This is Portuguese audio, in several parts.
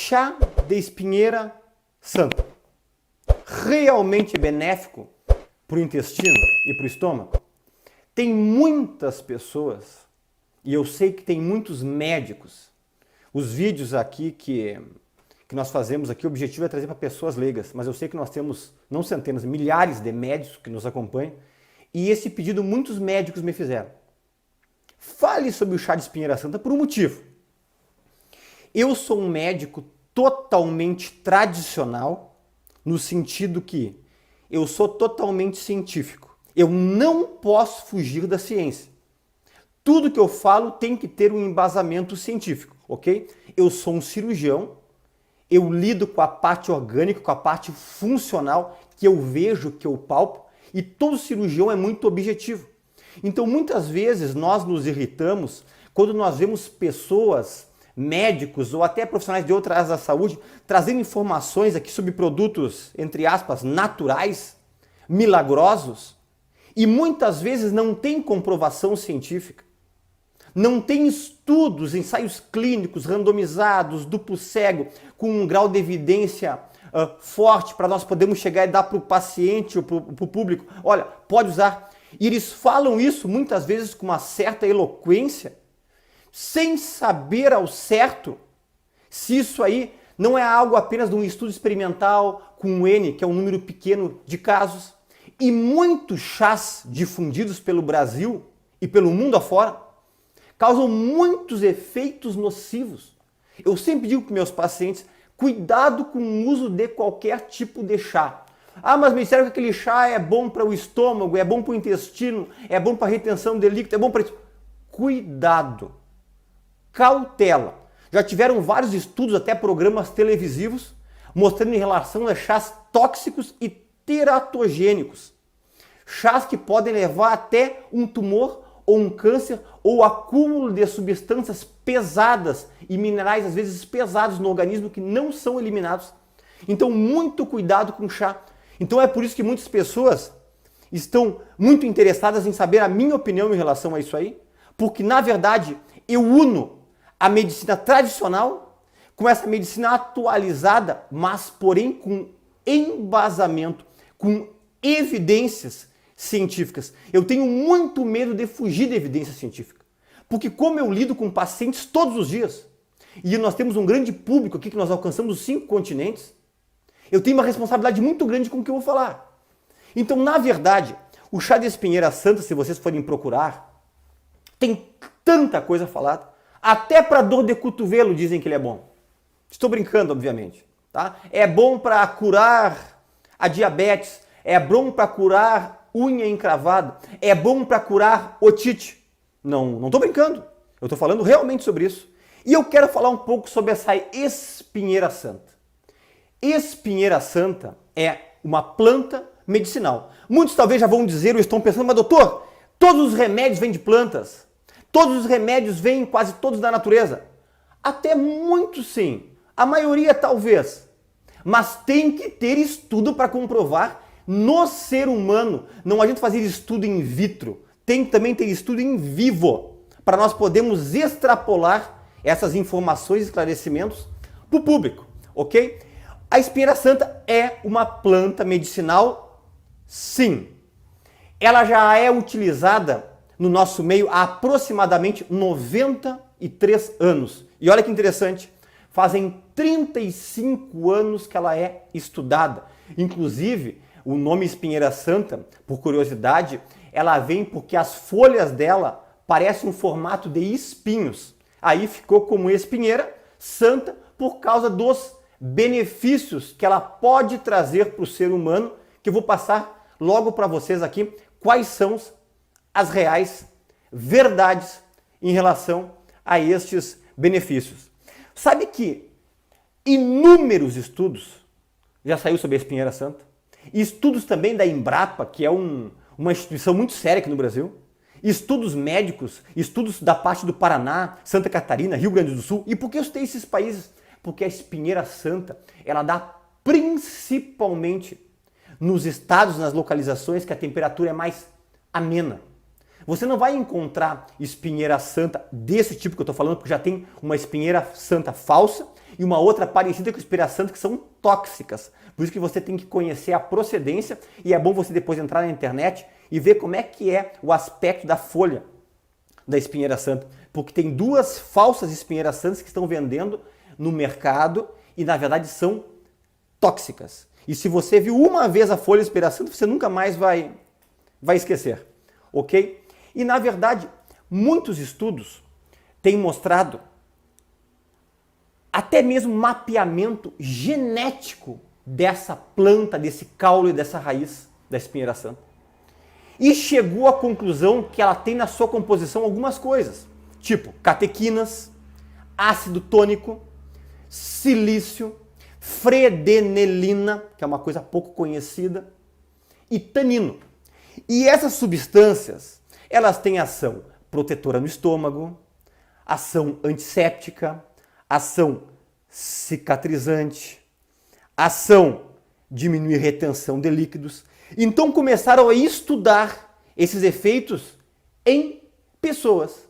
chá de espinheira santa realmente é benéfico para o intestino e para o estômago? Tem muitas pessoas, e eu sei que tem muitos médicos, os vídeos aqui que nós fazemos aqui, o objetivo é trazer para pessoas leigas, mas eu sei que nós temos não centenas, milhares de médicos que nos acompanham, e esse pedido muitos médicos me fizeram. Fale sobre o chá de espinheira santa por um motivo. Eu sou um médico totalmente tradicional, no sentido que eu sou totalmente científico. Eu não posso fugir da ciência. Tudo que eu falo tem que ter um embasamento científico, ok? Eu sou um cirurgião, eu lido com a parte orgânica, com a parte funcional, que eu vejo, que eu palpo, e todo cirurgião é muito objetivo. Então, muitas vezes, nós nos irritamos quando nós vemos pessoas, médicos ou até profissionais de outras áreas da saúde, trazendo informações aqui sobre produtos, entre aspas, naturais, milagrosos, e muitas vezes não tem comprovação científica. Não tem estudos, ensaios clínicos randomizados, duplo cego, com um grau de evidência forte para nós podermos chegar e dar para o paciente ou para o público. Olha, pode usar. E eles falam isso muitas vezes com uma certa eloquência, sem saber ao certo se isso aí não é algo apenas de um estudo experimental com um N, que é um número pequeno de casos. E muitos chás difundidos pelo Brasil e pelo mundo afora causam muitos efeitos nocivos. Eu sempre digo para meus pacientes, cuidado com o uso de qualquer tipo de chá. Ah, mas me disseram que aquele chá é bom para o estômago, é bom para o intestino, é bom para a retenção de líquido, é bom para isso. Cuidado, cautela. Já tiveram vários estudos, até programas televisivos, mostrando em relação a chás tóxicos e teratogênicos. Chás que podem levar até um tumor ou um câncer ou acúmulo de substâncias pesadas e minerais às vezes pesados no organismo que não são eliminados. Então muito cuidado com o chá. Então é por isso que muitas pessoas estão muito interessadas em saber a minha opinião em relação a isso aí, porque na verdade eu uno a medicina tradicional com essa medicina atualizada, mas porém com embasamento, com evidências científicas. Eu tenho muito medo de fugir da evidência científica, porque como eu lido com pacientes todos os dias, e nós temos um grande público aqui que nós alcançamos os 5 continentes, eu tenho uma responsabilidade muito grande com o que eu vou falar. Então, na verdade, o chá de espinheira santa, se vocês forem procurar, tem tanta coisa falada, até para dor de cotovelo dizem que ele é bom. Estou brincando, obviamente. Tá? É bom para curar a diabetes, é bom para curar unha encravada, é bom para curar otite. Não estou brincando, eu estou falando realmente sobre isso. E eu quero falar um pouco sobre essa espinheira santa. Espinheira santa é uma planta medicinal. Muitos talvez já vão dizer ou estão pensando, mas doutor, todos os remédios vêm de plantas. Todos os remédios vêm quase todos da natureza. Até muitos sim. A maioria talvez. Mas tem que ter estudo para comprovar no ser humano. Não adianta fazer estudo in vitro. Tem que também ter estudo em vivo. Para nós podermos extrapolar essas informações e esclarecimentos para o público. Ok? A espinheira santa é uma planta medicinal? Sim. Ela já é utilizada no nosso meio há aproximadamente 93 anos. E olha que interessante, fazem 35 anos que ela é estudada. Inclusive, o nome espinheira santa, por curiosidade, ela vem porque as folhas dela parecem um formato de espinhos. Aí ficou como espinheira santa por causa dos benefícios que ela pode trazer para o ser humano, que eu vou passar logo para vocês aqui quais são as reais verdades em relação a estes benefícios. Sabe que inúmeros estudos já saiu sobre a espinheira santa, estudos também da Embrapa, que é uma instituição muito séria aqui no Brasil, estudos médicos, estudos da parte do Paraná, Santa Catarina, Rio Grande do Sul. E por que eu citei esses países? Porque a espinheira santa, ela dá principalmente nos estados, nas localizações que a temperatura é mais amena. Você não vai encontrar espinheira santa desse tipo que eu estou falando, porque já tem uma espinheira santa falsa e uma outra parecida com espinheira santa que são tóxicas. Por isso que você tem que conhecer a procedência e é bom você depois entrar na internet e ver como é que é o aspecto da folha da espinheira santa. Porque tem duas falsas espinheiras santas que estão vendendo no mercado e na verdade são tóxicas. E se você viu uma vez a folha de espinheira santa, você nunca mais vai esquecer. Ok? E na verdade, muitos estudos têm mostrado até mesmo mapeamento genético dessa planta, desse caule, dessa raiz da espinheira santa. E chegou à conclusão que ela tem na sua composição algumas coisas, tipo catequinas, ácido tônico, silício, fredenelina, que é uma coisa pouco conhecida, e tanino. E essas substâncias, elas têm ação protetora no estômago, ação antisséptica, ação cicatrizante, ação diminuir retenção de líquidos. Então começaram a estudar esses efeitos em pessoas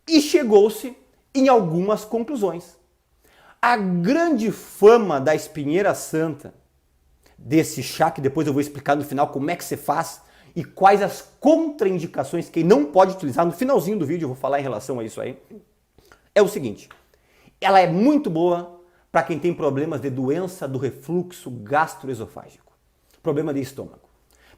e chegou-se em algumas conclusões. A grande fama da espinheira santa, desse chá, que depois eu vou explicar no final como é que você faz e quais as contraindicações que não pode utilizar, no finalzinho do vídeo eu vou falar em relação a isso aí, é o seguinte: ela é muito boa para quem tem problemas de doença do refluxo gastroesofágico, problema de estômago.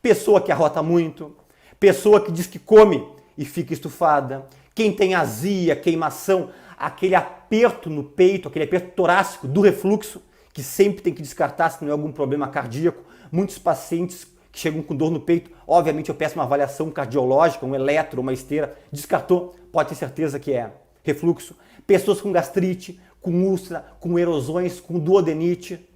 Pessoa que arrota muito, pessoa que diz que come e fica estufada, quem tem azia, queimação, aquele aperto no peito, aquele aperto torácico do refluxo, que sempre tem que descartar se não é algum problema cardíaco. Muitos pacientes que chegam com dor no peito, obviamente eu peço uma avaliação cardiológica, um eletro, uma esteira, descartou, pode ter certeza que é refluxo. Pessoas com gastrite, com úlcera, com erosões, com duodenite.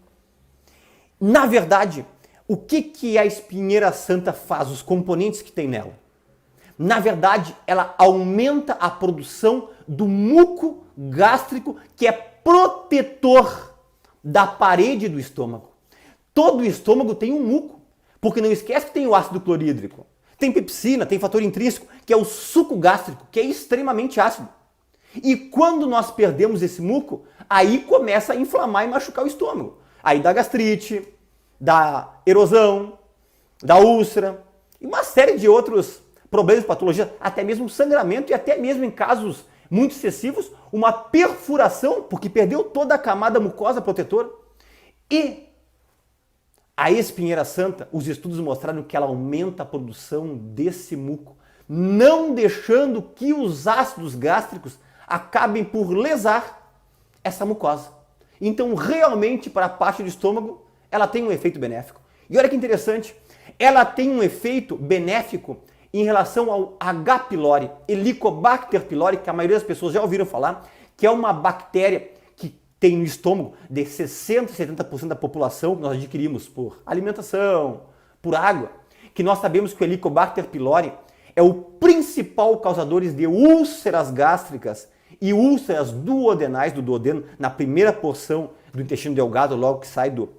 Na verdade, o que a espinheira santa faz, os componentes que tem nela? Na verdade, ela aumenta a produção do muco gástrico, que é protetor da parede do estômago. Todo o estômago tem um muco, porque não esquece que tem o ácido clorídrico, tem pepsina, tem fator intrínseco, que é o suco gástrico, que é extremamente ácido. E quando nós perdemos esse muco, aí começa a inflamar e machucar o estômago. Aí dá gastrite, dá erosão, dá úlcera e uma série de outros problemas, patologias, até mesmo sangramento e até mesmo em casos muito excessivos, uma perfuração, porque perdeu toda a camada mucosa protetora. E a espinheira santa, os estudos mostraram que ela aumenta a produção desse muco, não deixando que os ácidos gástricos acabem por lesar essa mucosa. Então, realmente, para a parte do estômago, ela tem um efeito benéfico. E olha que interessante, ela tem um efeito benéfico em relação ao H. pylori, Helicobacter pylori, que a maioria das pessoas já ouviram falar, que é uma bactéria que tem no estômago de 60% a 70% da população que nós adquirimos por alimentação, por água, que nós sabemos que o Helicobacter pylori é o principal causador de úlceras gástricas e úlceras duodenais do duodeno, na primeira porção do intestino delgado, logo que sai do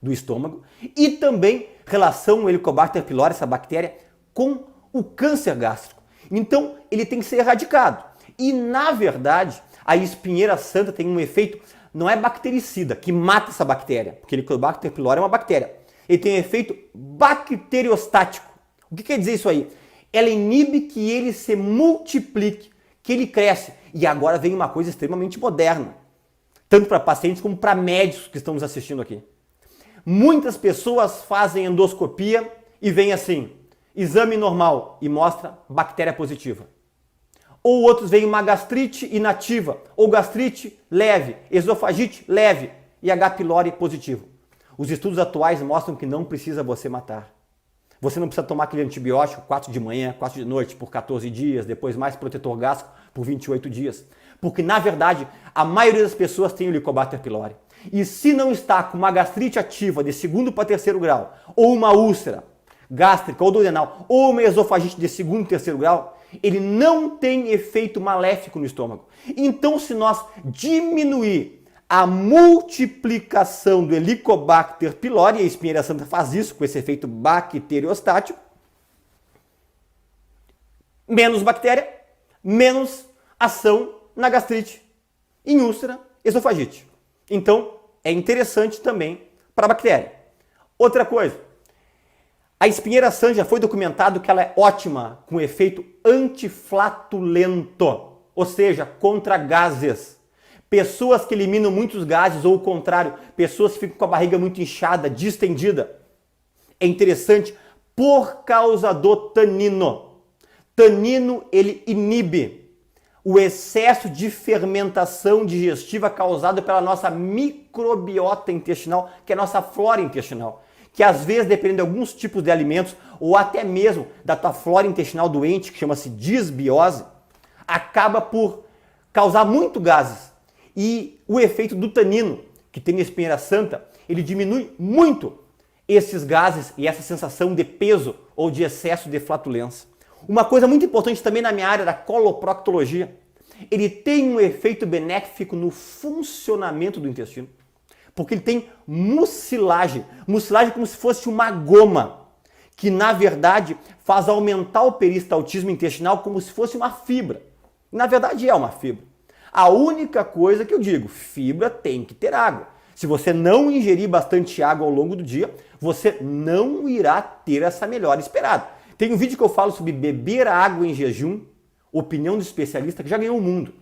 estômago, e também relação ao Helicobacter pylori, essa bactéria, com o câncer gástrico. Então, ele tem que ser erradicado. E, na verdade, a espinheira santa tem um efeito, não é bactericida, que mata essa bactéria, porque o Helicobacter pylori é uma bactéria. Ele tem um efeito bacteriostático. O que quer dizer isso aí? Ela inibe que ele se multiplique, que ele cresce. E agora vem uma coisa extremamente moderna, tanto para pacientes como para médicos que estão nos assistindo aqui. Muitas pessoas fazem endoscopia e vem assim, exame normal e mostra bactéria positiva. Ou outros veem uma gastrite inativa, ou gastrite leve, esofagite leve e H. pylori positivo. Os estudos atuais mostram que não precisa você matar. Você não precisa tomar aquele antibiótico 4 de manhã, 4 de noite por 14 dias, depois mais protetor gástrico por 28 dias. Porque, na verdade, a maioria das pessoas tem o Helicobacter pylori. E se não está com uma gastrite ativa de 2º para 3º grau, ou uma úlcera gástrica ou duodenal, ou uma esofagite de 2º e 3º grau, ele não tem efeito maléfico no estômago. Então, se nós diminuir a multiplicação do Helicobacter pylori, e a espinheira santa faz isso com esse efeito bacteriostático, Menos bactéria, menos ação na gastrite, em úlcera, esofagite. Então, é interessante também para a bactéria. Outra coisa, a espinheira santa já foi documentado que ela é ótima com efeito antiflatulento, ou seja, contra gases. Pessoas que eliminam muitos gases ou o contrário, pessoas que ficam com a barriga muito inchada, distendida. É interessante por causa do tanino. Tanino, ele inibe o excesso de fermentação digestiva causado pela nossa microbiota intestinal, que é a nossa flora intestinal. Que às vezes, dependendo de alguns tipos de alimentos, ou até mesmo da tua flora intestinal doente, que chama-se disbiose, acaba por causar muito gases. E o efeito do tanino, que tem na espinheira santa, ele diminui muito esses gases e essa sensação de peso ou de excesso de flatulência. Uma coisa muito importante também na minha área da coloproctologia, ele tem um efeito benéfico no funcionamento do intestino. Porque ele tem mucilagem. Mucilagem como se fosse uma goma, que na verdade faz aumentar o peristaltismo intestinal como se fosse uma fibra. Na verdade é uma fibra. A única coisa que eu digo, fibra tem que ter água. Se você não ingerir bastante água ao longo do dia, você não irá ter essa melhora esperada. Tem um vídeo que eu falo sobre beber água em jejum, opinião do especialista que já ganhou o mundo.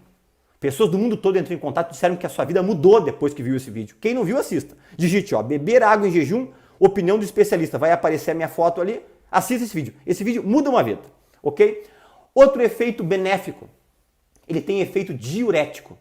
Pessoas do mundo todo entraram em contato e disseram que a sua vida mudou depois que viu esse vídeo. Quem não viu, assista. Digite, beber água em jejum, opinião do especialista. Vai aparecer a minha foto ali. Assista esse vídeo. Esse vídeo muda uma vida, ok? Outro efeito benéfico. Ele tem efeito diurético.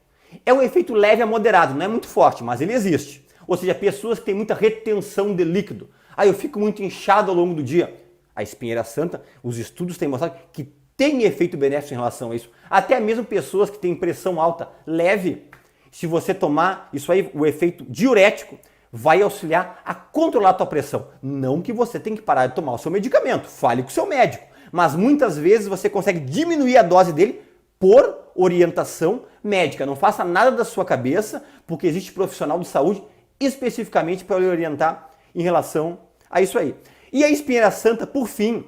É um efeito leve a moderado, não é muito forte, mas ele existe. Ou seja, pessoas que têm muita retenção de líquido. Eu fico muito inchado ao longo do dia. A espinheira santa, os estudos têm mostrado que tem efeito benéfico em relação a isso. Até mesmo pessoas que têm pressão alta, leve, se você tomar isso aí, o efeito diurético vai auxiliar a controlar a tua pressão. Não que você tenha que parar de tomar o seu medicamento, fale com o seu médico. Mas muitas vezes você consegue diminuir a dose dele por orientação médica. Não faça nada da sua cabeça, porque existe profissional de saúde especificamente para lhe orientar em relação a isso aí. E a espinheira santa, por fim,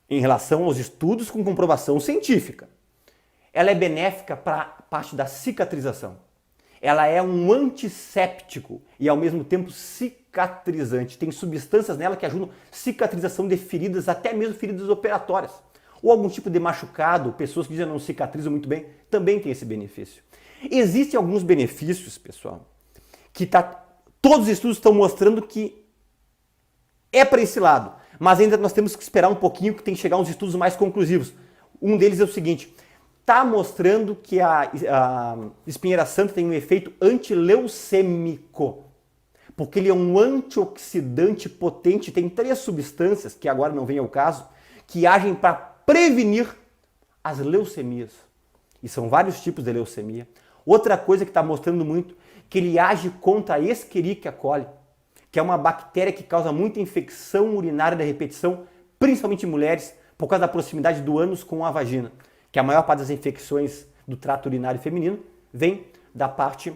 em relação aos estudos com comprovação científica, ela é benéfica para a parte da cicatrização. Ela é um antisséptico e ao mesmo tempo cicatrizante. Tem substâncias nela que ajudam a cicatrização de feridas, até mesmo feridas operatórias. Ou algum tipo de machucado, pessoas que dizem não cicatrizam muito bem, também tem esse benefício. Existem alguns benefícios, pessoal, que todos os estudos estão mostrando que é para esse lado. Mas ainda nós temos que esperar um pouquinho, que tem que chegar uns estudos mais conclusivos. Um deles é o seguinte, está mostrando que a espinheira santa tem um efeito antileucêmico, porque ele é um antioxidante potente, tem 3 substâncias, que agora não vem ao caso, que agem para prevenir as leucemias. E são vários tipos de leucemia. Outra coisa que está mostrando muito, que ele age contra a Escherichia coli, que é uma bactéria que causa muita infecção urinária da repetição, principalmente em mulheres, por causa da proximidade do ânus com a vagina, que a maior parte das infecções do trato urinário feminino vem da parte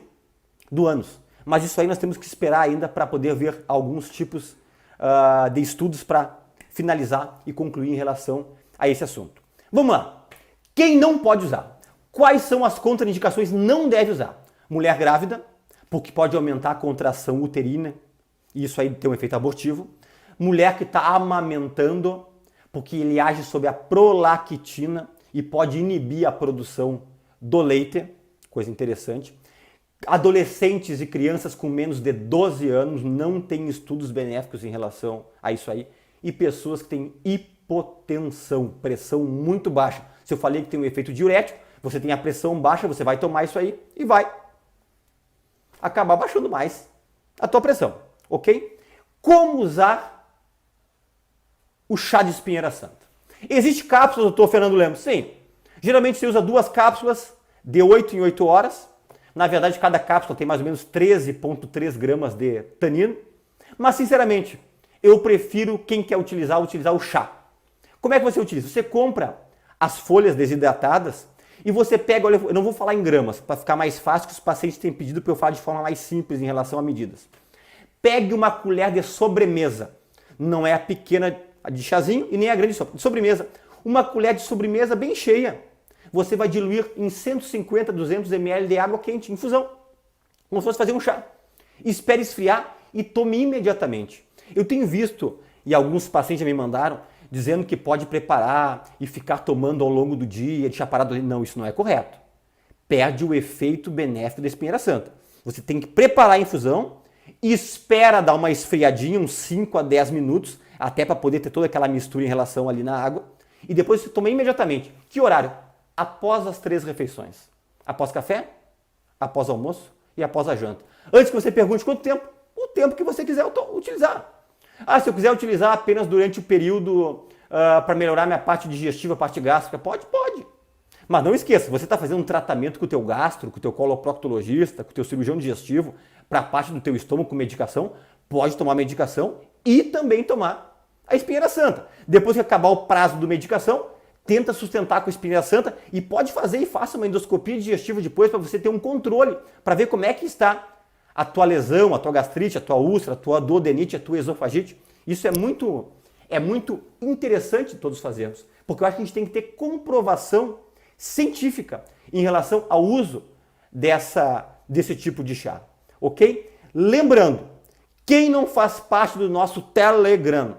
do ânus. Mas isso aí nós temos que esperar ainda para poder ver alguns tipos de estudos para finalizar e concluir em relação a esse assunto. Vamos lá. Quem não pode usar? Quais são as contraindicações não deve usar? Mulher grávida, porque pode aumentar a contração uterina, e isso aí tem um efeito abortivo. Mulher que está amamentando, porque ele age sobre a prolactina e pode inibir a produção do leite, coisa interessante. Adolescentes e crianças com menos de 12 anos não têm estudos benéficos em relação a isso aí. E pessoas que têm hipotensão, pressão muito baixa. Se eu falei que tem um efeito diurético, você tem a pressão baixa, você vai tomar isso aí e vai acabar baixando mais a tua pressão, ok? Como usar o chá de espinheira santa? Existe cápsulas, doutor Fernando Lemos? Sim. Geralmente você usa 2 cápsulas de 8 em 8 horas. Na verdade, cada cápsula tem mais ou menos 13,3 gramas de tanino. Mas, sinceramente, eu prefiro, quem quer utilizar o chá. Como é que você utiliza? Você compra as folhas desidratadas e você pega, olha, eu não vou falar em gramas, para ficar mais fácil, que os pacientes têm pedido para eu falar de forma mais simples em relação a medidas. Pegue uma colher de sobremesa. Não é a pequena de chazinho e nem a grande de sobremesa. Uma colher de sobremesa bem cheia, você vai diluir em 150, 200 ml de água quente, infusão, como se fosse fazer um chá. Espere esfriar e tome imediatamente. Eu tenho visto, e alguns pacientes já me mandaram, dizendo que pode preparar e ficar tomando ao longo do dia, deixar parado ali. Não, isso não é correto. Perde o efeito benéfico da espinheira santa. Você tem que preparar a infusão, espera dar uma esfriadinha, uns 5 a 10 minutos, até para poder ter toda aquela mistura em relação ali na água, e depois você toma imediatamente. Que horário? Após as 3 refeições. Após café, após almoço e após a janta. Antes que você pergunte quanto tempo, o tempo que você quiser utilizar. Ah, se eu quiser utilizar apenas durante o período para melhorar minha parte digestiva, parte gástrica, pode. Mas não esqueça, você está fazendo um tratamento com o teu gastro, com o teu coloproctologista, com o teu cirurgião digestivo, para a parte do teu estômago com medicação, pode tomar medicação e também tomar a espinheira santa. Depois que acabar o prazo da medicação, tenta sustentar com a espinheira santa e pode fazer e faça uma endoscopia digestiva depois para você ter um controle, para ver como é que está a tua lesão, a tua gastrite, a tua úlcera, a tua duodenite, a tua esofagite. Isso é muito interessante todos fazermos, porque eu acho que a gente tem que ter comprovação científica em relação ao uso desse tipo de chá, ok? Lembrando, quem não faz parte do nosso Telegram,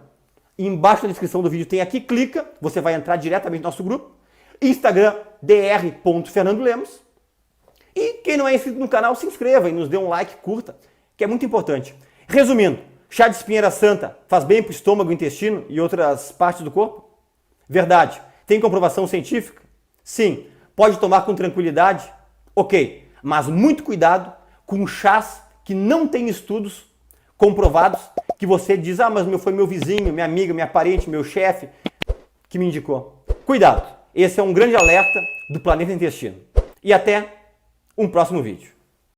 embaixo na descrição do vídeo tem aqui, clica, você vai entrar diretamente no nosso grupo, Instagram, dr.fernandolemos, e quem não é inscrito no canal, se inscreva e nos dê um like, curta, que é muito importante. Resumindo, chá de espinheira santa faz bem para o estômago, intestino e outras partes do corpo? Verdade. Tem comprovação científica? Sim. Pode tomar com tranquilidade? Ok. Mas muito cuidado com chás que não têm estudos comprovados, que você diz, mas foi meu vizinho, minha amiga, minha parente, meu chefe que me indicou. Cuidado. Esse é um grande alerta do Planeta Intestino. E até um próximo vídeo.